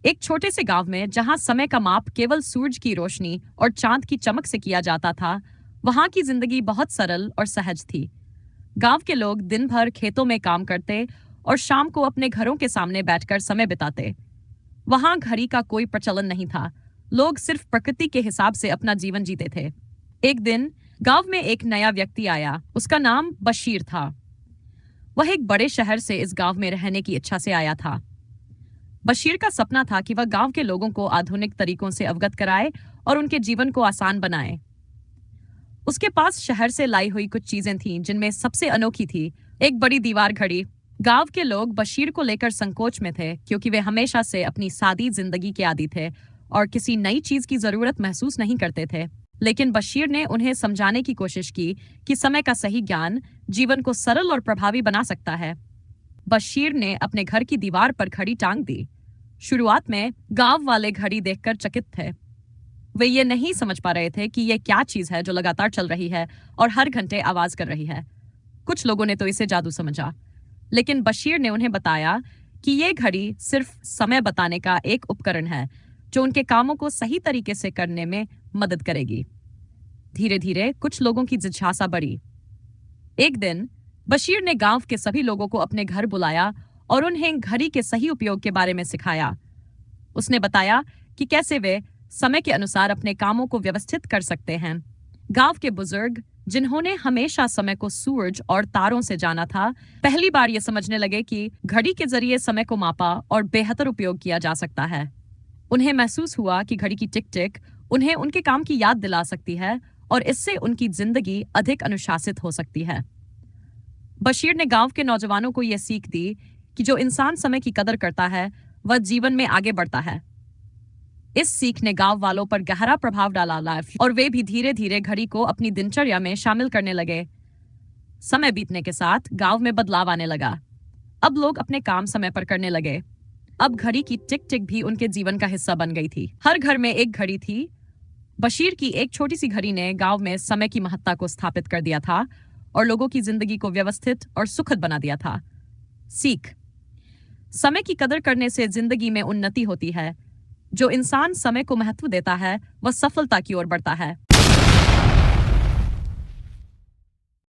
एक छोटे से गांव में जहां समय का माप केवल सूरज की रोशनी और चांद की चमक से किया जाता था, वहां की जिंदगी बहुत सरल और सहज थी। गांव के लोग दिन भर खेतों में काम करते और शाम को अपने घरों के सामने बैठकर समय बिताते। वहां घड़ी का कोई प्रचलन नहीं था। लोग सिर्फ प्रकृति के हिसाब से अपना जीवन जीते थे। एक दिन गांव में एक नया व्यक्ति आया। उसका नाम बशीर था। वह एक बड़े शहर से इस गांव में रहने की इच्छा से आया था। बशीर का सपना था कि वह गांव के लोगों को आधुनिक तरीकों से अवगत कराए और उनके जीवन को आसान बनाए। उसके पास शहर से लाई हुई कुछ चीजें थीं, जिनमें सबसे अनोखी थी एक बड़ी दीवार घड़ी। गांव के लोग बशीर को लेकर संकोच में थे, क्योंकि वे हमेशा से अपनी सादी जिंदगी के आदी थे और किसी नई चीज की जरूरत महसूस नहीं करते थे। लेकिन बशीर ने उन्हें समझाने की कोशिश की कि समय का सही ज्ञान जीवन को सरल और प्रभावी बना सकता है। बशीर ने अपने घर की दीवार पर घड़ी टांग दी। शुरुआत में गांव वाले घड़ी देखकर चकित थे। वे ये नहीं समझ पा रहे थे कि यह क्या चीज है जो लगातार चल रही है और हर घंटे आवाज कर रही है। कुछ लोगों ने तो इसे जादू समझा, लेकिन बशीर ने उन्हें बताया कि यह घड़ी सिर्फ समय बताने का एक उपकरण है जो उनके कामों को सही तरीके से करने में मदद करेगी। धीरे धीरे कुछ लोगों की जिज्ञासा बढ़ी। एक दिन बशीर ने गांव के सभी लोगों को अपने घर बुलाया और उन्हें घड़ी के सही उपयोग के बारे में सिखाया। उसने बताया कि कैसे वे समय के अनुसार अपने कामों को व्यवस्थित कर सकते हैं। गांव के बुजुर्ग, जिन्होंने हमेशा समय को सूरज और तारों से जाना था, पहली बार यह समझने लगे कि घड़ी के जरिए समय को मापा और बेहतर उपयोग किया जा सकता है। उन्हें महसूस हुआ कि घड़ी की टिक टिक उन्हें उनके काम की याद दिला सकती है और इससे उनकी जिंदगी अधिक अनुशासित हो सकती है। बशीर ने गांव के नौजवानों को यह सीख दी कि जो इंसान समय की कदर करता है, वह जीवन में आगे बढ़ता है। इस सीख ने गांव वालों पर गहरा प्रभाव डाला और वे भी धीरे धीरे घड़ी को अपनी दिनचर्या में शामिल करने लगे। समय बीतने के साथ गांव में बदलाव आने लगा। अब लोग अपने काम समय पर करने लगे। अब घड़ी की टिक टिक भी उनके जीवन का हिस्सा बन गई थी। हर घर में एक घड़ी थी। बशीर की एक छोटी सी घड़ी ने गांव में समय की महत्ता को स्थापित कर दिया था और लोगों की जिंदगी को व्यवस्थित और सुखद बना दिया था। सीख: समय की कदर करने से जिंदगी में उन्नति होती है। जो इंसान समय को महत्व देता है, वह सफलता की ओर बढ़ता है।